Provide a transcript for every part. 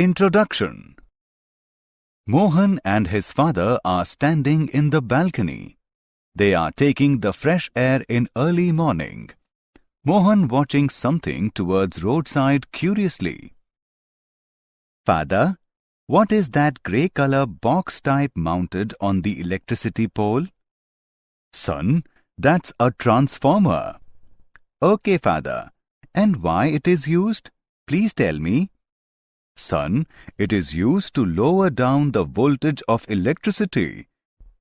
Introduction. Mohan and his father are standing in the balcony. They are taking the fresh air in early morning. Mohan watching something towards roadside curiously. Father, what is that grey color box type mounted on the electricity pole? Son, that's a transformer. Okay, father. And why it is used? Please tell me. Son, it is used to lower down the voltage of electricity.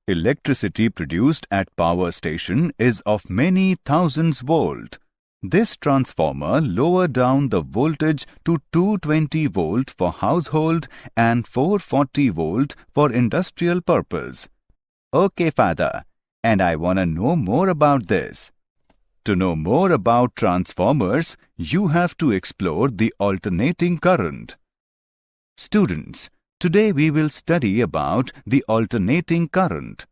Electricity produced at power station is of many thousands volt. This transformer lower down the voltage to 220 volt for household and 440 volt for industrial purpose. Okay, father. And I want to know more about this. To know more about transformers, you have to explore the alternating current. Students, today we will study about the alternating current.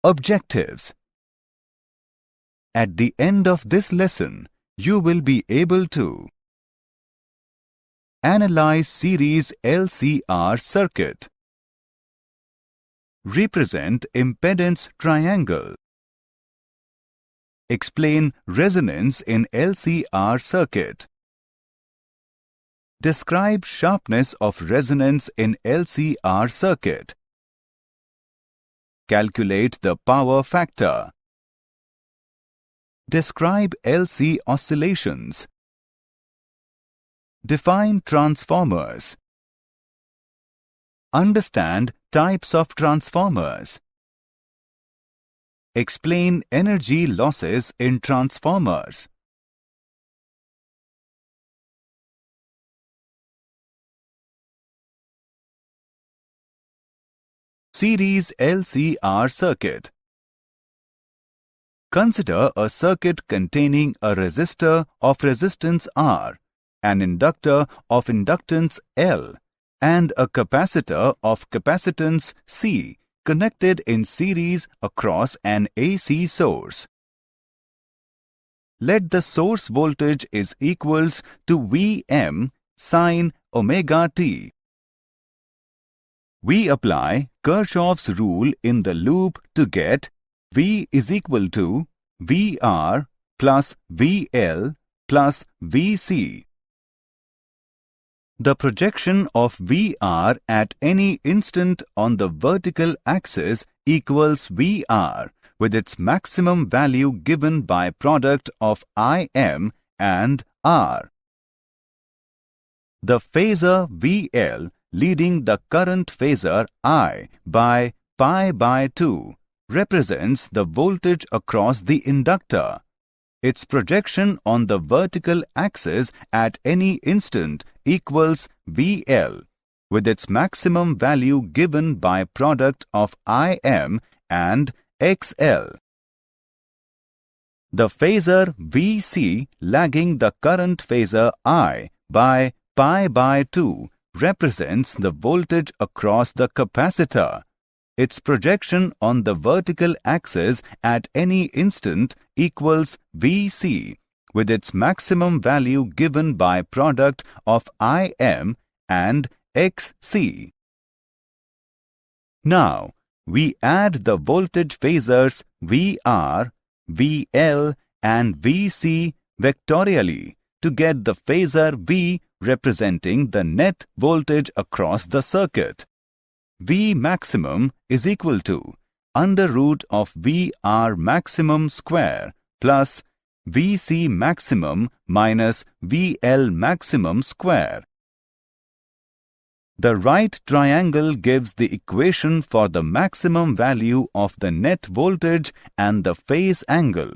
Objectives. At the end of this lesson, you will be able to analyze series LCR circuit, represent impedance triangle, explain resonance in LCR circuit, describe sharpness of resonance in LCR circuit, calculate the power factor, describe LC oscillations, define transformers, understand types of transformers, explain energy losses in transformers. Series LCR circuit. Consider a circuit containing a resistor of resistance R, an inductor of inductance L, and a capacitor of capacitance C connected in series across an AC source. Let the source voltage is equals to Vm sin omega t. We apply Kirchhoff's rule in the loop to get V is equal to VR plus VL plus VC. The projection of VR at any instant on the vertical axis equals VR with its maximum value given by product of Im and R. The phasor VL leading the current phasor I by pi by 2 represents the voltage across the inductor. Its projection on the vertical axis at any instant equals VL with its maximum value given by product of Im and XL. The phasor VC lagging the current phasor I by pi by 2 represents the voltage across the capacitor. Its projection on the vertical axis at any instant equals Vc with its maximum value given by product of Im and Xc. Now, we add the voltage phasors VR, VL and Vc vectorially to get the phasor V representing the net voltage across the circuit. V maximum is equal to under root of VR maximum square plus Vc maximum minus VL maximum square. The right triangle gives the equation for the maximum value of the net voltage and the phase angle.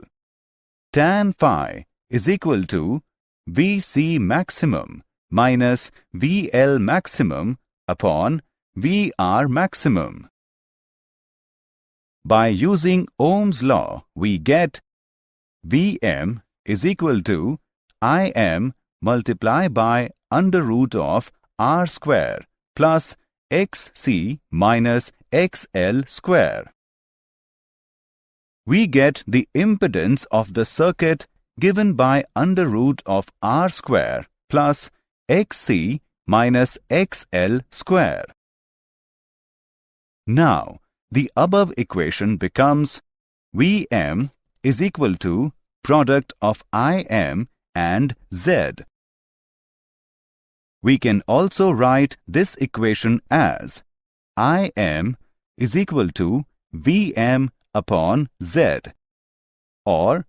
Tan phi is equal to Vc maximum minus VL maximum upon VR maximum. By using Ohm's law, we get Vm is equal to Im multiplied by under root of R square plus Xc minus XL square. we get the impedance of the circuit given by under root of R square plus XC minus XL square. Now, the above equation becomes Vm is equal to product of Im and Z. We can also write this equation as Im is equal to Vm upon Z, or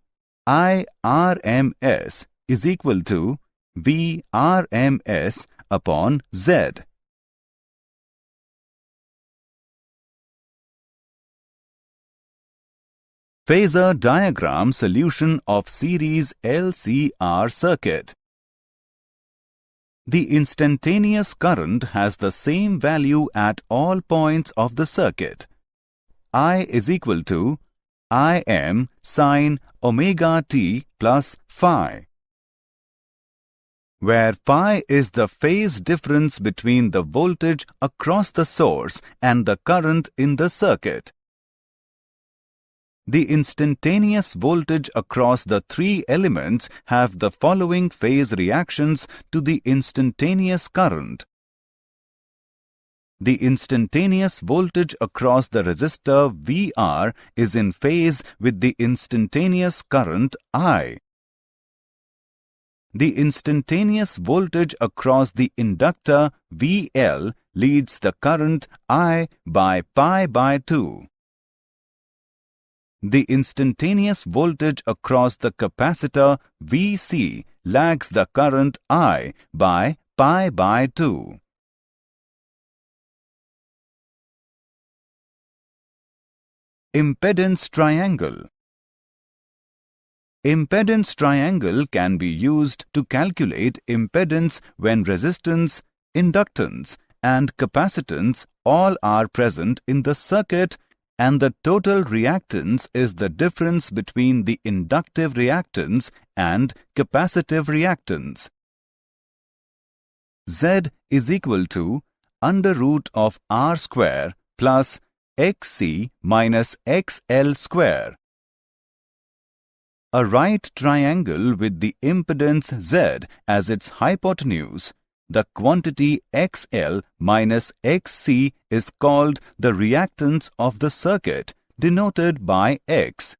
IRMS is equal to VRMS upon Z. Phasor diagram solution of series LCR circuit. The instantaneous current has the same value at all points of the circuit. I is equal to Im sin omega t plus phi, where phi is the phase difference between the voltage across the source and the current in the circuit. The instantaneous voltage across the three elements have the following phase reactions to the instantaneous current. The instantaneous voltage across the resistor VR is in phase with the instantaneous current I. The instantaneous voltage across the inductor VL leads the current I by pi by 2. The instantaneous voltage across the capacitor VC lags the current I by pi by 2. Impedance triangle. Impedance triangle can be used to calculate impedance when resistance, inductance, and capacitance all are present in the circuit, and the total reactance is the difference between the inductive reactance and capacitive reactance. Z is equal to under root of R square plus XC minus XL square. A right triangle with the impedance Z as its hypotenuse, the quantity XL minus XC is called the reactance of the circuit, denoted by X.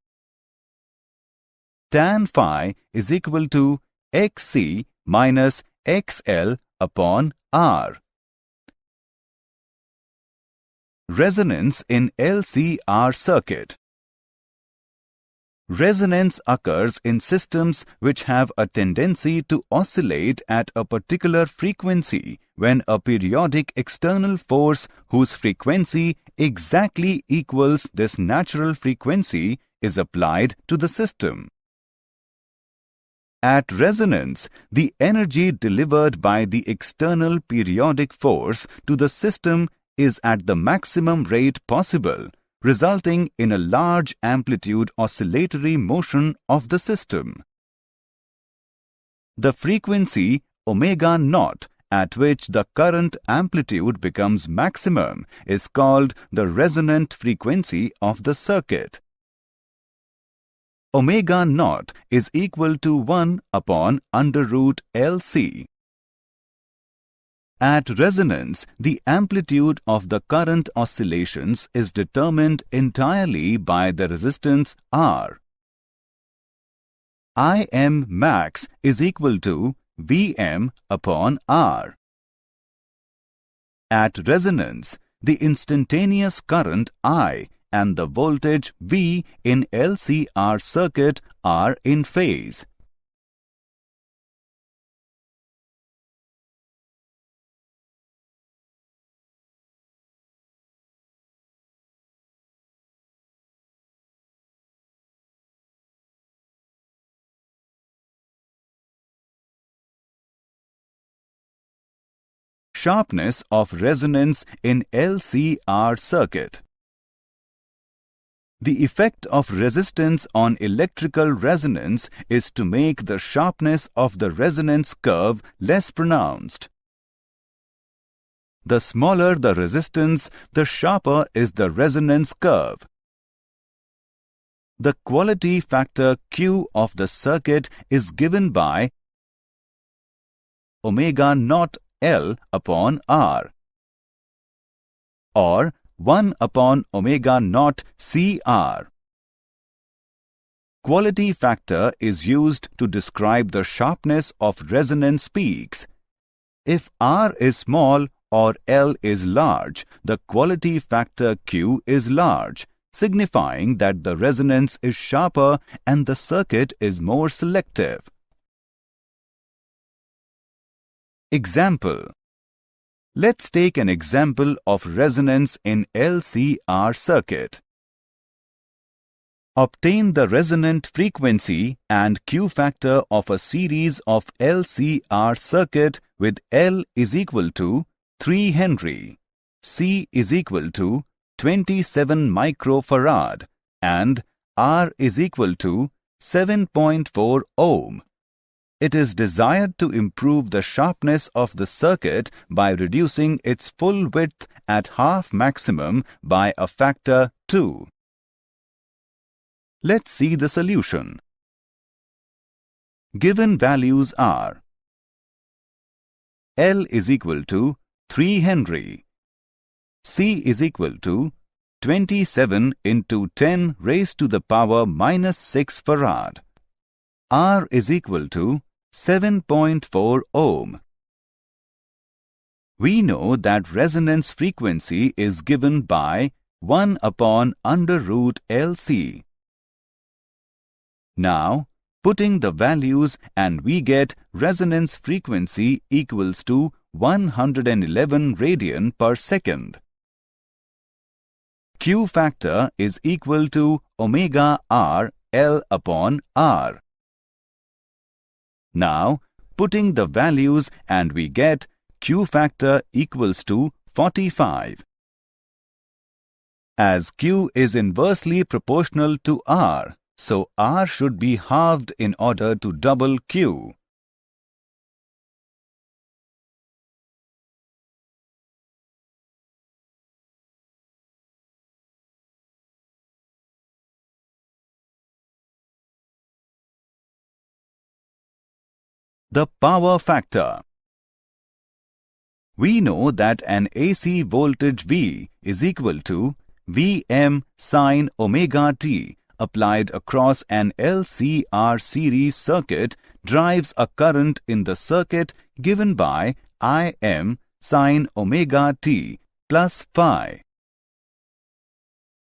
Tan phi is equal to XC minus XL upon R. Resonance in LCR circuit. Resonance occurs in systems which have a tendency to oscillate at a particular frequency when a periodic external force whose frequency exactly equals this natural frequency is applied to the system. At resonance, the energy delivered by the external periodic force to the system is at the maximum rate possible, resulting in a large amplitude oscillatory motion of the system. The frequency omega naught at which the current amplitude becomes maximum is called the resonant frequency of the circuit. Omega naught is equal to 1 upon under root LC. At resonance, the amplitude of the current oscillations is determined entirely by the resistance R. Im max is equal to Vm upon R. At resonance, the instantaneous current I and the voltage V in LCR circuit are in phase. Sharpness of resonance in LCR circuit. The effect of resistance on electrical resonance is to make the sharpness of the resonance curve less pronounced. The smaller the resistance, the sharper is the resonance curve. the quality factor Q of the circuit is given by omega naught L upon R, or 1 upon omega naught CR. Quality factor is used to describe the sharpness of resonance peaks. If R is small or L is large, the quality factor Q is large, signifying that the resonance is sharper and the circuit is more selective. Example. Let's take an example of resonance in LCR circuit. Obtain the resonant frequency and Q factor of a series of LCR circuit with L is equal to 3 Henry, C is equal to 27 microfarad and R is equal to 7.4 ohm. It is desired to improve the sharpness of the circuit by reducing its full width at half maximum by a factor 2. Let's see the solution. Given values are L is equal to 3 Henry, C is equal to 27 into 10 raised to the power minus 6 farad, R is equal to 7.4 ohm. We know that resonance frequency is given by 1 upon under root LC. Now, putting the values and we get resonance frequency equals to 111 radian per second. Q factor is equal to omega R L upon R. Now, putting the values and we get Q factor equals to 45. As Q is inversely proportional to R, so R should be halved in order to double Q. The power factor. We know that an AC voltage V is equal to Vm sin omega t applied across an LCR series circuit drives a current in the circuit given by Im sin omega t plus phi.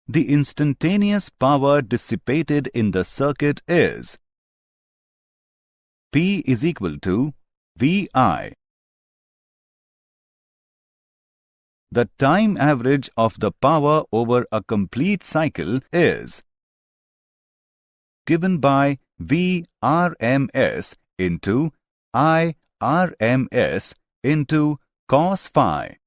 The instantaneous power dissipated in the circuit is P is equal to Vi. The time average of the power over a complete cycle is given by Vrms into Irms into cos phi.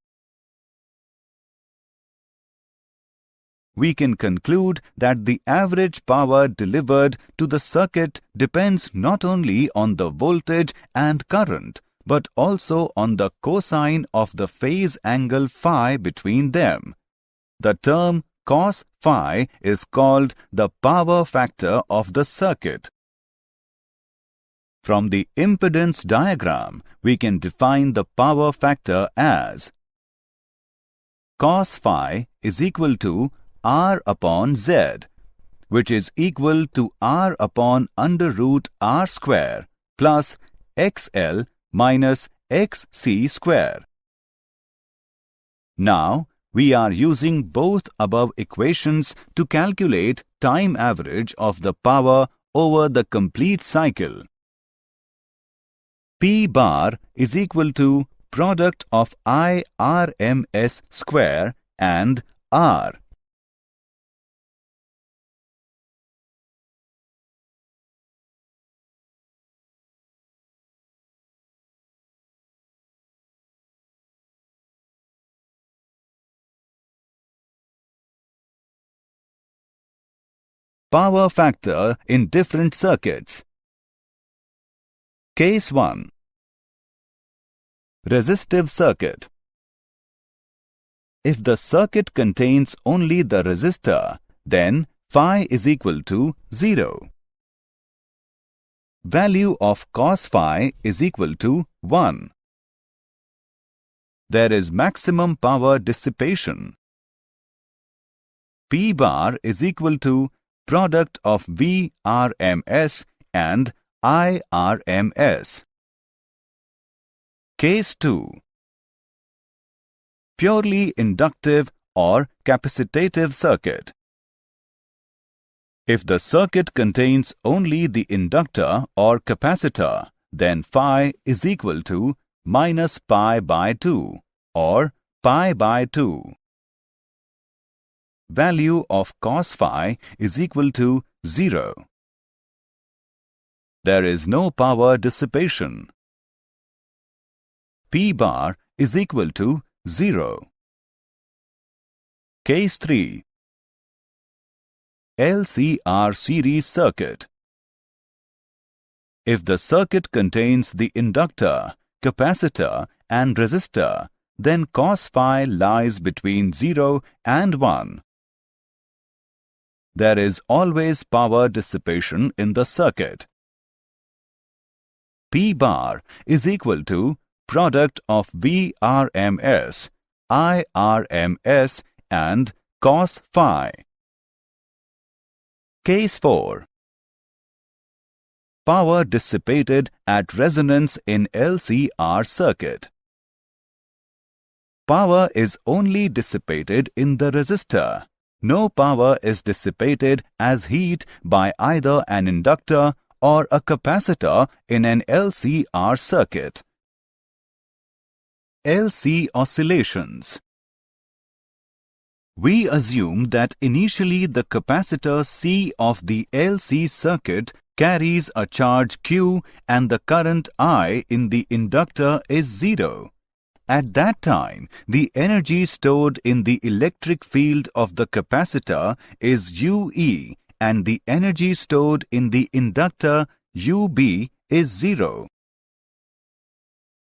We can conclude that the average power delivered to the circuit depends not only on the voltage and current, but also on the cosine of the phase angle phi between them. The term cos phi is called the power factor of the circuit. From the impedance diagram, we can define the power factor as cos phi is equal to R upon Z, which is equal to R upon under root R square plus XL minus XC square. Now, we are using both above equations to calculate time average of the power over the complete cycle. P bar is equal to product of IRMS square and R. Power factor in different circuits. Case 1. Resistive circuit. If the circuit contains only the resistor, then phi is equal to 0. Value of cos phi is equal to 1. There is maximum power dissipation. P bar is equal to product of VRMS and IRMS. Case 2. Purely inductive or capacitative circuit. If the circuit contains only the inductor or capacitor, then phi is equal to minus pi by 2 or pi by 2. Value of cos phi is equal to 0. There is no power dissipation. P bar is equal to 0. Case 3. LCR series circuit. If the circuit contains the inductor, capacitor and resistor, then cos phi lies between 0 and 1. There is always power dissipation in the circuit. P bar is equal to product of VRMS, IRMS and cos phi. Case 4. Power dissipated at resonance in LCR circuit. Power is only dissipated in the resistor. No power is dissipated as heat by either an inductor or a capacitor in an LCR circuit. LC oscillations. We assume that initially the capacitor C of the LC circuit carries a charge Q and the current I in the inductor is 0. At that time, the energy stored in the electric field of the capacitor is UE and the energy stored in the inductor UB is 0.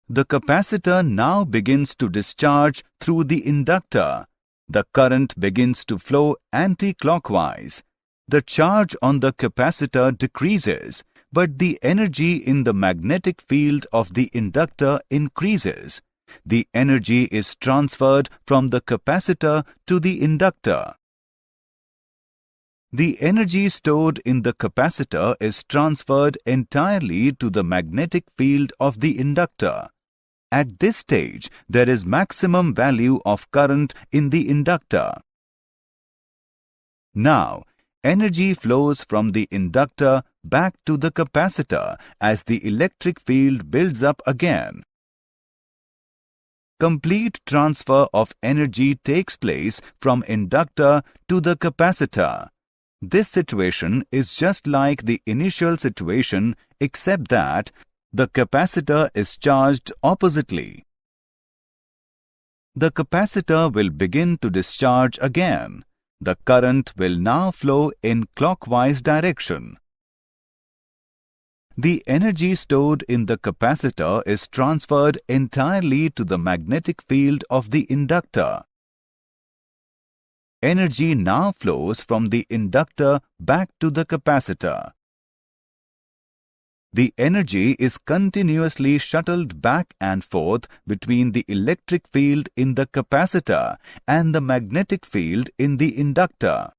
The capacitor now begins to discharge through the inductor. The current begins to flow anti-clockwise. The charge on the capacitor decreases, but the energy in the magnetic field of the inductor increases. The energy is transferred from the capacitor to the inductor. The energy stored in the capacitor is transferred entirely to the magnetic field of the inductor. At this stage, there is maximum value of current in the inductor. Now, energy flows from the inductor back to the capacitor as the electric field builds up again. Complete transfer of energy takes place from inductor to the capacitor. This situation is just like the initial situation except that the capacitor is charged oppositely. The capacitor will begin to discharge again. The current will now flow in clockwise direction. The energy stored in the capacitor is transferred entirely to the magnetic field of the inductor. Energy now flows from the inductor back to the capacitor. The energy is continuously shuttled back and forth between the electric field in the capacitor and the magnetic field in the inductor.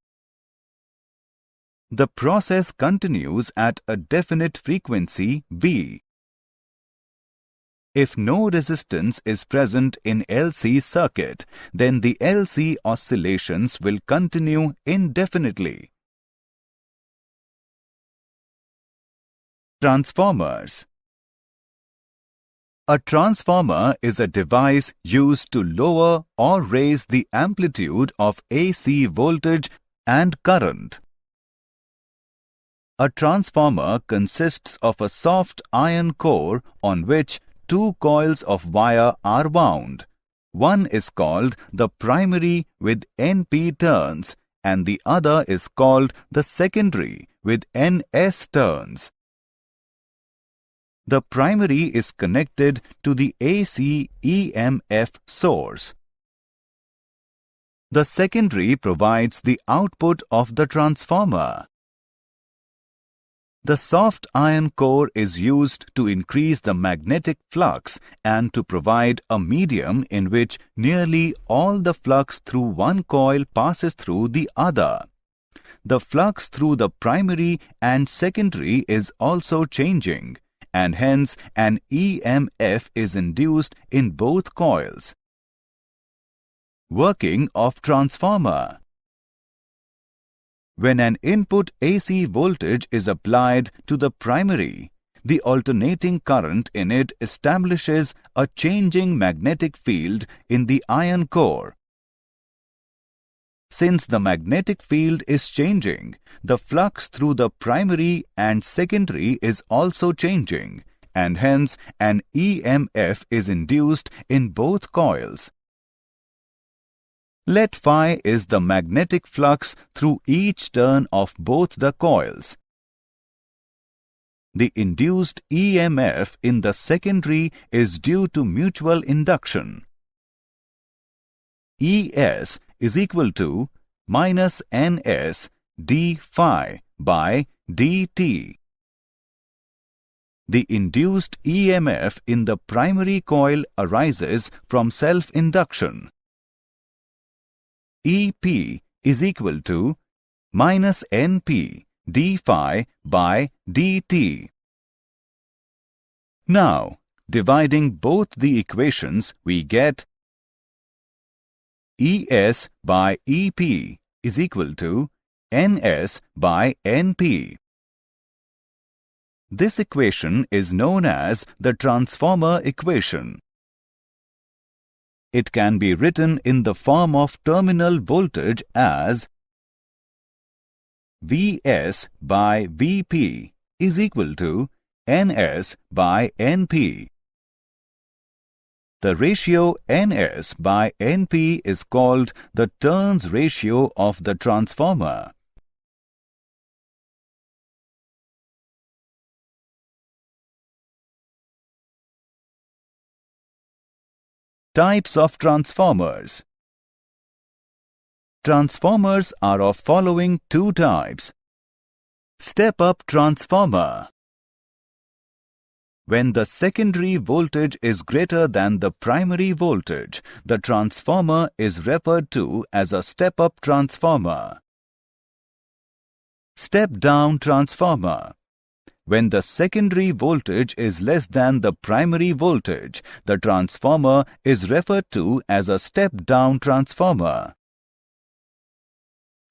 The process continues at a definite frequency V. If no resistance is present in LC circuit, then the LC oscillations will continue indefinitely. Transformers. A transformer is a device used to lower or raise the amplitude of AC voltage and current. A transformer consists of a soft iron core on which two coils of wire are wound. One is called the primary with NP turns and the other is called the secondary with NS turns. The primary is connected to the AC EMF source. The secondary provides the output of the transformer. The soft iron core is used to increase the magnetic flux and to provide a medium in which nearly all the flux through one coil passes through the other. The flux through the primary and secondary is also changing, and hence an EMF is induced in both coils. Working of transformer. When an input AC voltage is applied to the primary, the alternating current in it establishes a changing magnetic field in the iron core. Since the magnetic field is changing, the flux through the primary and secondary is also changing, and hence an EMF is induced in both coils. Let phi is the magnetic flux through each turn of both the coils. The induced EMF in the secondary is due to mutual induction. ES is equal to minus NS d phi by dt. The induced EMF in the primary coil arises from self-induction. EP is equal to minus NP d phi by dt. Now, dividing both the equations, we get ES by EP is equal to NS by NP. This equation is known as the transformer equation. It can be written in the form of terminal voltage as Vs by Vp is equal to Ns by Np. The ratio Ns by Np is called the turns ratio of the transformer. Types of transformers. Transformers are of following two types. Step-up transformer. When the secondary voltage is greater than the primary voltage, the transformer is referred to as a step-up transformer. Step-down transformer. When the secondary voltage is less than the primary voltage, the transformer is referred to as a step-down transformer.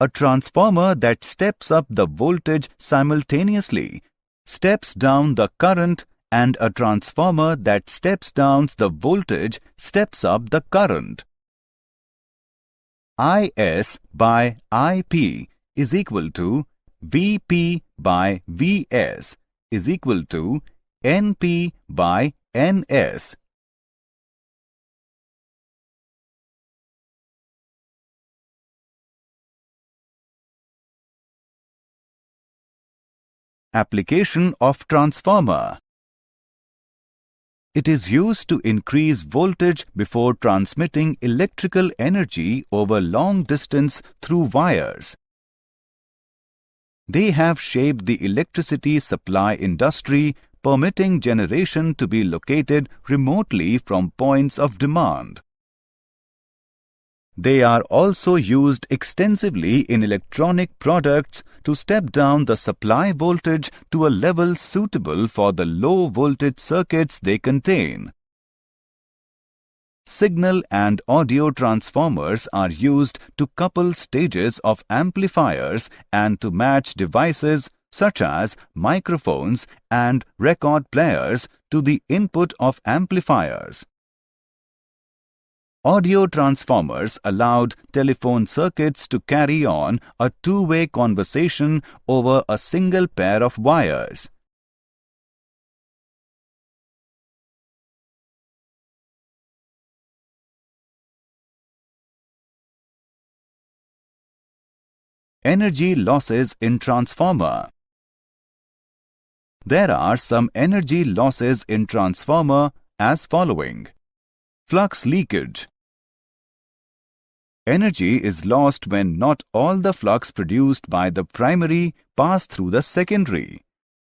A transformer that steps up the voltage simultaneously steps down the current, and a transformer that steps down the voltage steps up the current. IS by IP is equal to Vp by Vs is equal to Np by Ns. Application of transformer. It is used to increase voltage before transmitting electrical energy over long distance through wires. They have shaped the electricity supply industry, permitting generation to be located remotely from points of demand. They are also used extensively in electronic products to step down the supply voltage to a level suitable for the low voltage circuits they contain. Signal and audio transformers are used to couple stages of amplifiers and to match devices such as microphones and record players to the input of amplifiers. Audio transformers allowed telephone circuits to carry on a two-way conversation over a single pair of wires. Energy losses in transformer. There are some energy losses in transformer as following. Flux leakage. Energy is lost when not all the flux produced by the primary pass through the secondary.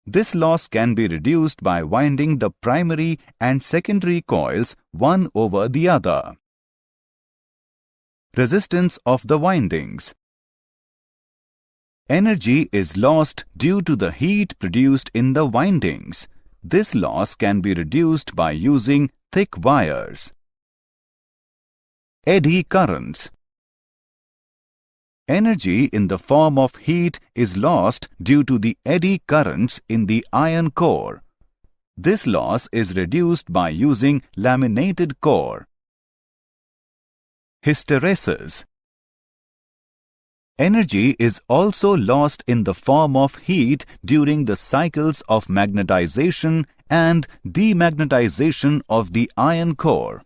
This loss can be reduced by winding the primary and secondary coils one over the other. Resistance of the windings. Energy is lost due to the heat produced in the windings. This loss can be reduced by using thick wires. Eddy currents. Energy in the form of heat is lost due to the eddy currents in the iron core. This loss is reduced by using laminated core. Hysteresis. Energy is also lost in the form of heat during the cycles of magnetization and demagnetization of the iron core.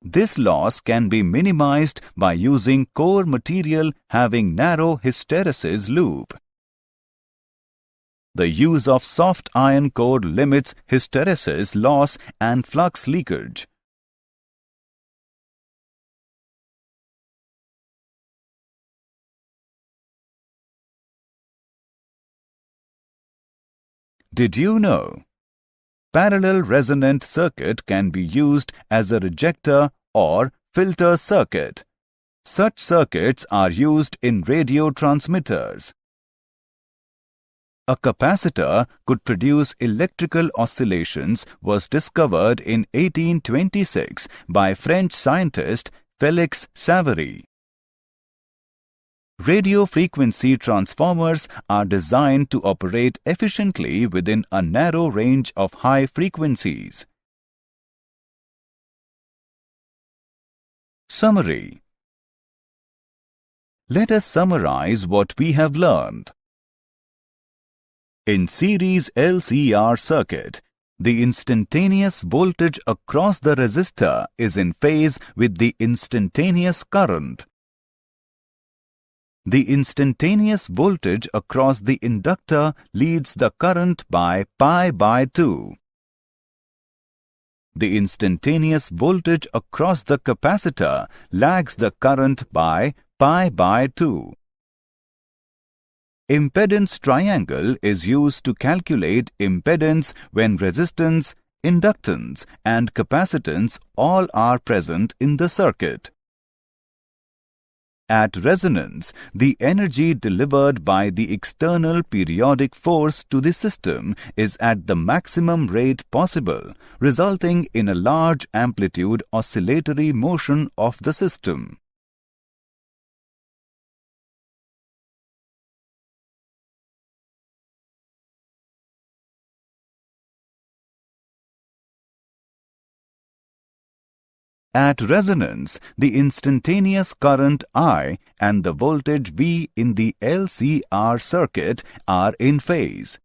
This loss can be minimized by using core material having narrow hysteresis loop. The use of soft iron core limits hysteresis loss and flux leakage. Did you know? Parallel resonant circuit can be used as a rejector or filter circuit. Such circuits are used in radio transmitters. A capacitor could produce electrical oscillations was discovered in 1826 by French scientist Félix Savary. Radio frequency transformers are designed to operate efficiently within a narrow range of high frequencies. Summary. Let us summarize what we have learned. In series LCR circuit, the instantaneous voltage across the resistor is in phase with the instantaneous current. The instantaneous voltage across the inductor leads the current by pi/2. The instantaneous voltage across the capacitor lags the current by pi/2. Impedance triangle is used to calculate impedance when resistance, inductance, and capacitance all are present in the circuit. At resonance, the energy delivered by the external periodic force to the system is at the maximum rate possible, resulting in a large amplitude oscillatory motion of the system. At resonance, the instantaneous current I and the voltage V in the LCR circuit are in phase.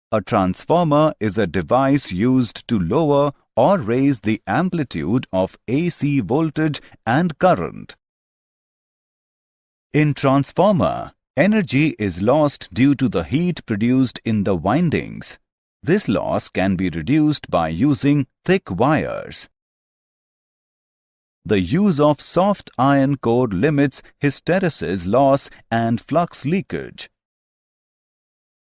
A transformer is a device used to lower or raise the amplitude of AC voltage and current. In transformer, energy is lost due to the heat produced in the windings. This loss can be reduced by using thick wires. The use of soft iron core limits hysteresis loss and flux leakage.